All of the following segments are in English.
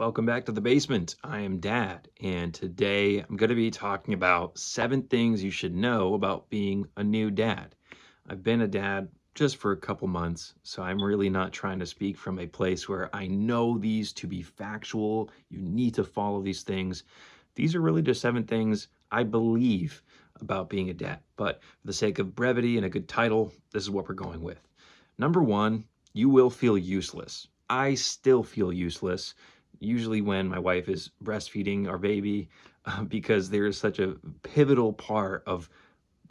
Welcome back to the basement. I am Dad, and today I'm going to be talking about 7 things you should know about being a new dad. I've been a dad just for a couple months, so I'm really not trying to speak from a place where I know these to be factual. You need to follow these things. These are really just 7 things I believe about being a dad, but for the sake of brevity and a good title, this is what we're going with. Number one, you will feel useless. I still feel useless usually when my wife is breastfeeding our baby, because there is such a pivotal part of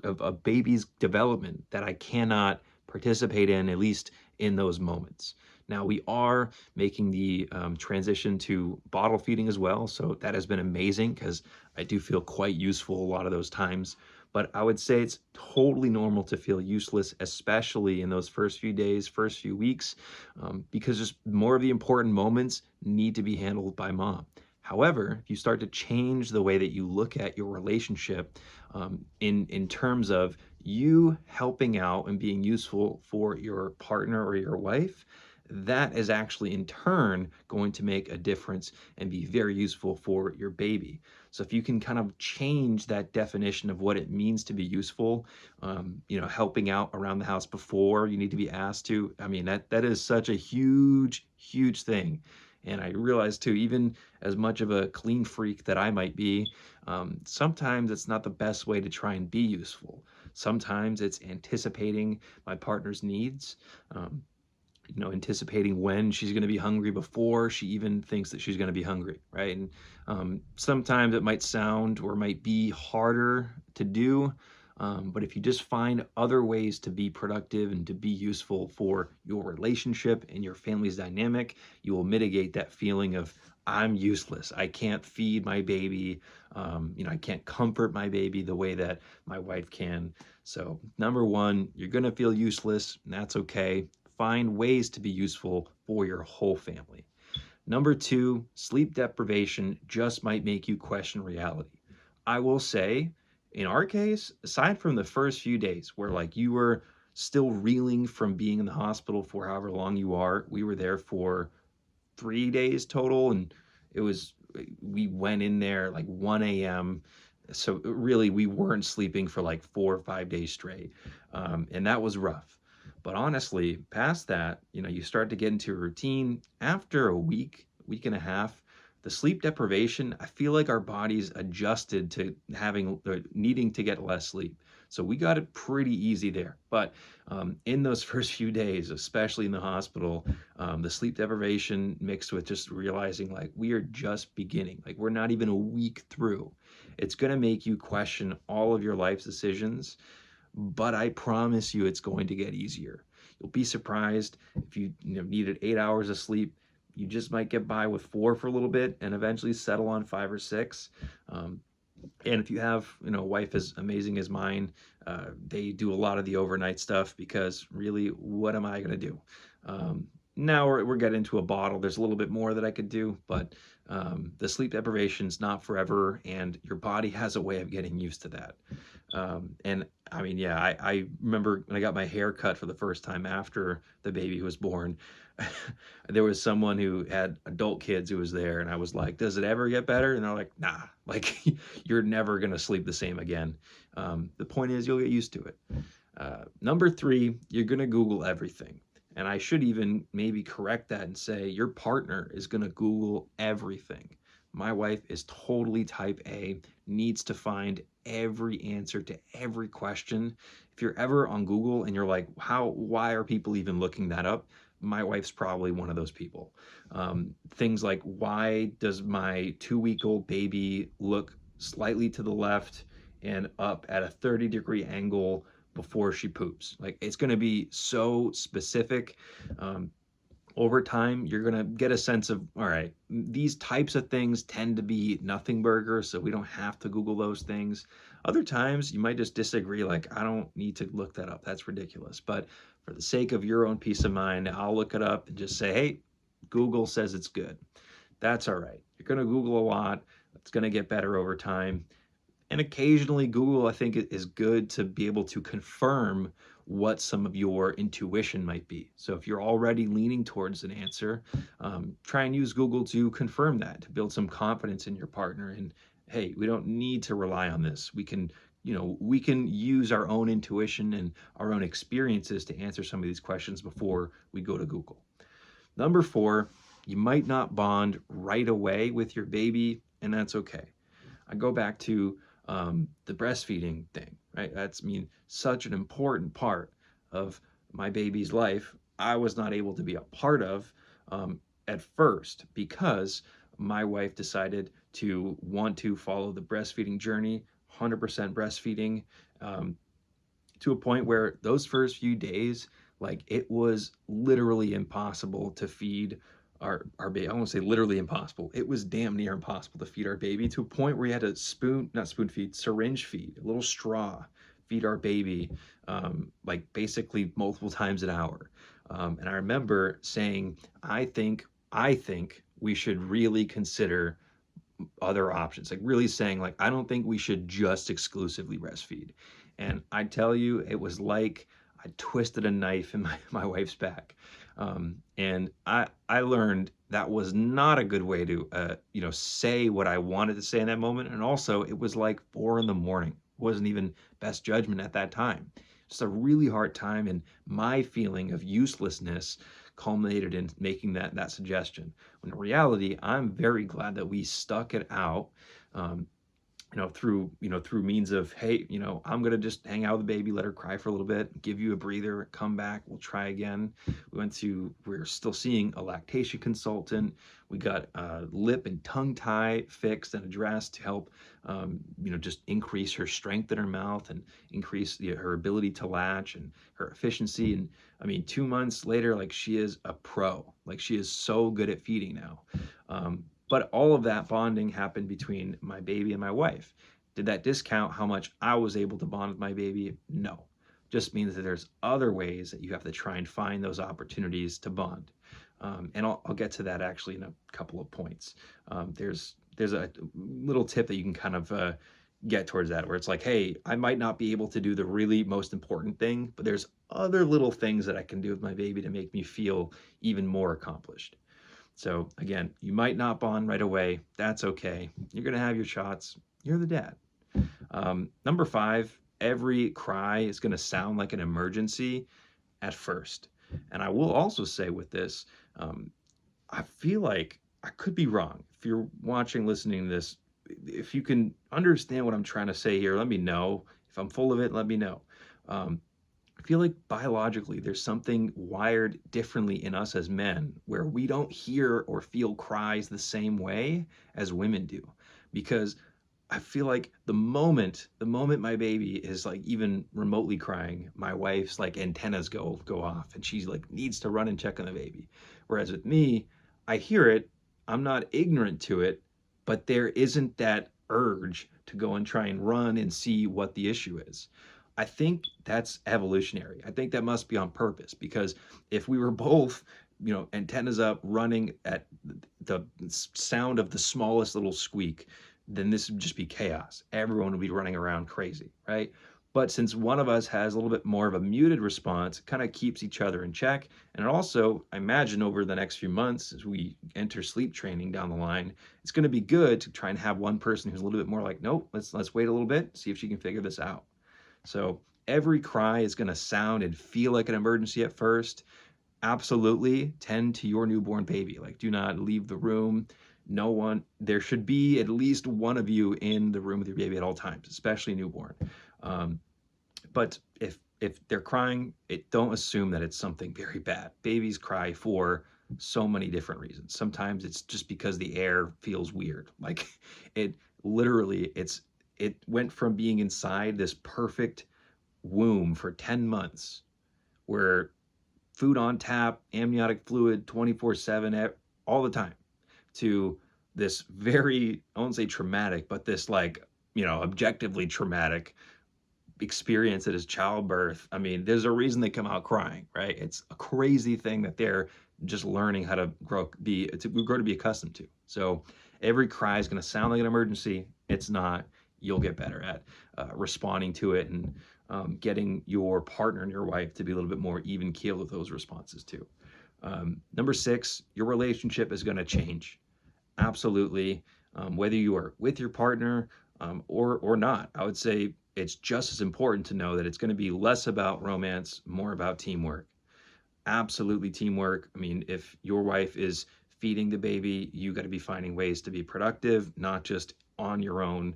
a baby's development that I cannot participate in, at least in those moments. Now, we are making the transition to bottle feeding as well. So that has been amazing because I do feel quite useful a lot of those times. But I would say it's totally normal to feel useless, especially in those first few days, first few weeks, because just more of the important moments need to be handled by mom. However, if you start to change the way that you look at your relationship, in terms of you helping out and being useful for your partner or your wife, that is actually in turn going to make a difference and be very useful for your baby. So if you can kind of change that definition of what it means to be useful, helping out around the house before you need to be asked to, I mean, that is such a huge, huge thing. And I realize too, even as much of a clean freak that I might be, sometimes it's not the best way to try and be useful. Sometimes it's anticipating my partner's needs, anticipating when she's going to be hungry before she even thinks that she's going to be hungry, right? And sometimes it might sound or might be harder to do, but if you just find other ways to be productive and to be useful for your relationship and your family's dynamic, you will mitigate that feeling of I'm useless. I can't feed my baby. I can't comfort my baby the way that my wife can. So number one, you're going to feel useless, and that's okay. Find ways to be useful for your whole family. Number two, sleep deprivation just might make you question reality. I will say, in our case, aside from the first few days where like you were still reeling from being in the hospital for however long you are, we were there for 3 days total, and we went in there like 1 a.m. So really, we weren't sleeping for like 4 or 5 days straight, and that was rough. But honestly, past that, you start to get into a routine. After a week and a half, the sleep deprivation, I feel like our bodies adjusted to needing to get less sleep. So we got it pretty easy there. But in those first few days, especially in the hospital, the sleep deprivation mixed with just realizing like we are just beginning, like we're not even a week through. It's going to make you question all of your life's decisions, but I promise you it's going to get easier. You'll be surprised if you needed 8 hours of sleep. You just might get by with 4 for a little bit and eventually settle on 5 or 6. And if you have, a wife as amazing as mine, they do a lot of the overnight stuff because really, what am I going to do? Now we're getting into a bottle. There's a little bit more that I could do, but the sleep deprivation is not forever, and your body has a way of getting used to that. And I mean, yeah, I remember when I got my hair cut for the first time after the baby was born. There was someone who had adult kids who was there, and I was like, does it ever get better? And they're like, nah, like you're never gonna sleep the same again. The point is you'll get used to it. Number three, you're gonna Google everything. And I should even maybe correct that and say your partner is gonna Google everything. My wife is totally type A, needs to find every answer to every question. If you're ever on Google and you're like, why are people even looking that up? My wife's probably one of those people. Things like, why does my 2-week-old baby look slightly to the left and up at a 30-degree angle before she poops? Like, it's going to be so specific. Over time, you're going to get a sense of, all right, these types of things tend to be nothing burgers, so we don't have to Google those things. Other times, you might just disagree, like, I don't need to look that up. That's ridiculous. But for the sake of your own peace of mind, I'll look it up and just say, hey, Google says it's good. That's all right. You're going to Google a lot. It's going to get better over time. And occasionally Google, I think, is good to be able to confirm what some of your intuition might be. So if you're already leaning towards an answer, try and use Google to confirm that, to build some confidence in your partner. And hey, we don't need to rely on this. We can use our own intuition and our own experiences to answer some of these questions before we go to Google. Number four, you might not bond right away with your baby, and that's okay. I go back to the breastfeeding thing, right? That's, I mean, such an important part of my baby's life. I was not able to be a part of at first because my wife decided to want to follow the breastfeeding journey, 100% breastfeeding, um, to a point where those first few days, like it was literally impossible to feed our baby. I won't say literally impossible. It was damn near impossible to feed our baby, to a point where you had to not spoon feed, syringe feed, a little straw, feed our baby, like basically multiple times an hour. And I remember saying, I think we should really consider other options, like really saying, like, I don't think we should just exclusively breastfeed. And I tell you, it was like I twisted a knife in my wife's back. And I learned that was not a good way to say what I wanted to say in that moment. And also, it was like 4 in the morning. It wasn't even best judgment at that time. Just a really hard time, and my feeling of uselessness culminated in making that suggestion. When in reality, I'm very glad that we stuck it out. Um, through means of, hey, I'm gonna just hang out with the baby, let her cry for a little bit, give you a breather, come back, we'll try again. We're still seeing a lactation consultant. We got a lip and tongue tie fixed and addressed to help, just increase her strength in her mouth and increase her ability to latch and her efficiency. And I mean, 2 months later, like, she is a pro. Like, she is so good at feeding now. But all of that bonding happened between my baby and my wife. Did that discount how much I was able to bond with my baby? No. Just means that there's other ways that you have to try and find those opportunities to bond. And I'll get to that actually in a couple of points. There's a little tip that you can kind of get towards that, where it's like, hey, I might not be able to do the really most important thing, but there's other little things that I can do with my baby to make me feel even more accomplished. So again, you might not bond right away. That's okay. You're going to have your shots. You're the dad. Number five, every cry is going to sound like an emergency at first. And I will also say with this, I feel like I could be wrong. If you're watching, listening to this, if you can understand what I'm trying to say here, let me know. If I'm full of it, let me know. I feel like biologically there's something wired differently in us as men, where we don't hear or feel cries the same way as women do. Because I feel like the moment my baby is like even remotely crying, my wife's like antennas go off, and she's like needs to run and check on the baby. Whereas with me, I hear it, I'm not ignorant to it, but there isn't that urge to go and try and run and see what the issue is. I think that's evolutionary. I think that must be on purpose, because if we were both, antennas up, running at the sound of the smallest little squeak, then this would just be chaos. Everyone would be running around crazy, right? But since one of us has a little bit more of a muted response, it kind of keeps each other in check. And it also, I imagine over the next few months, as we enter sleep training down the line, it's going to be good to try and have one person who's a little bit more like, nope, let's wait a little bit, see if she can figure this out. So every cry is going to sound and feel like an emergency at first. Absolutely tend to your newborn baby. Like, do not leave the room. There should be at least one of you in the room with your baby at all times, especially newborn. But if they're crying, don't assume that it's something very bad. Babies cry for so many different reasons. Sometimes it's just because the air feels weird. Like, it literally, it went from being inside this perfect womb for 10 months, where food on tap, amniotic fluid 24/7 all the time, to this very, I won't say traumatic, but this, like, objectively traumatic experience that is childbirth. I mean, there's a reason they come out crying, right? It's a crazy thing that they're just learning how to grow to be accustomed to. So every cry is going to sound like an emergency. It's not. You'll get better at responding to it, and getting your partner and your wife to be a little bit more even keeled with those responses too. Number six, your relationship is going to change. Absolutely. Whether you are with your partner or not, I would say it's just as important to know that it's going to be less about romance, more about teamwork. Absolutely teamwork. I mean, if your wife is feeding the baby, you got to be finding ways to be productive, not just on your own,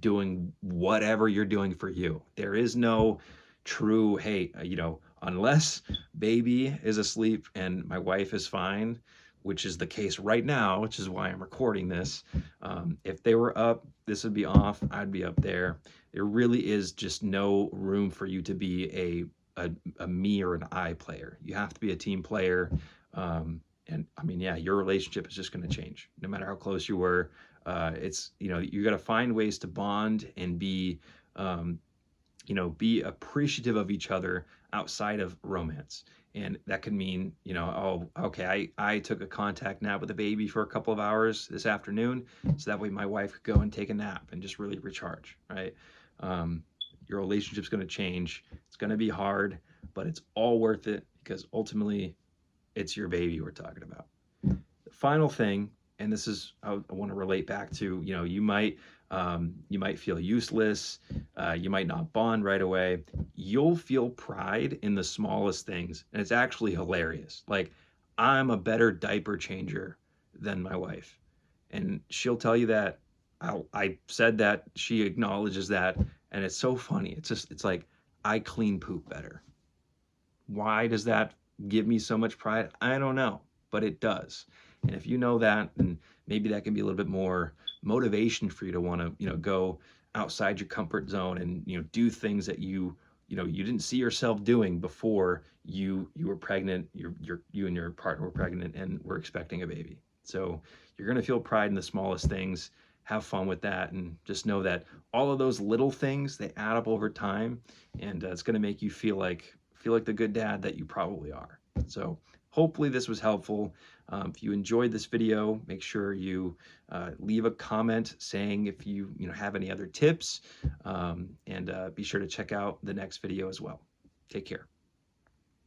doing whatever you're doing for you. There is no true, hey, unless baby is asleep and my wife is fine, which is the case right now, which is why I'm recording this. If they were up, this would be off, I'd be up there. There really is just no room for you to be a me or an I player. You have to be a team player. And I mean, yeah, your relationship is just going to change no matter how close you were. You got to find ways to bond and um, be appreciative of each other outside of romance. And that could mean, oh, okay, I took a contact nap with the baby for a couple of hours this afternoon. So that way my wife could go and take a nap and just really recharge, right? Um, your relationship's going to change. It's going to be hard, but it's all worth it because ultimately it's your baby we're talking about. The final thing, and this is I want to relate back to, you might feel useless, you might not bond right away. You'll feel pride in the smallest things, and it's actually hilarious. Like, I'm a better diaper changer than my wife, and she'll tell you that. I said that, she acknowledges that, and it's so funny. It's like, I clean poop better. Why does that give me so much pride? I don't know, but it does. And if you know that, then maybe that can be a little bit more motivation for you to want to, go outside your comfort zone and, do things that you didn't see yourself doing before you were pregnant, you and your partner were pregnant and were expecting a baby. So you're going to feel pride in the smallest things. Have fun with that, and just know that all of those little things, they add up over time, and it's going to make you feel like the good dad that you probably are. So hopefully this was helpful. If you enjoyed this video, make sure you leave a comment saying if you have any other tips, and be sure to check out the next video as well. Take care.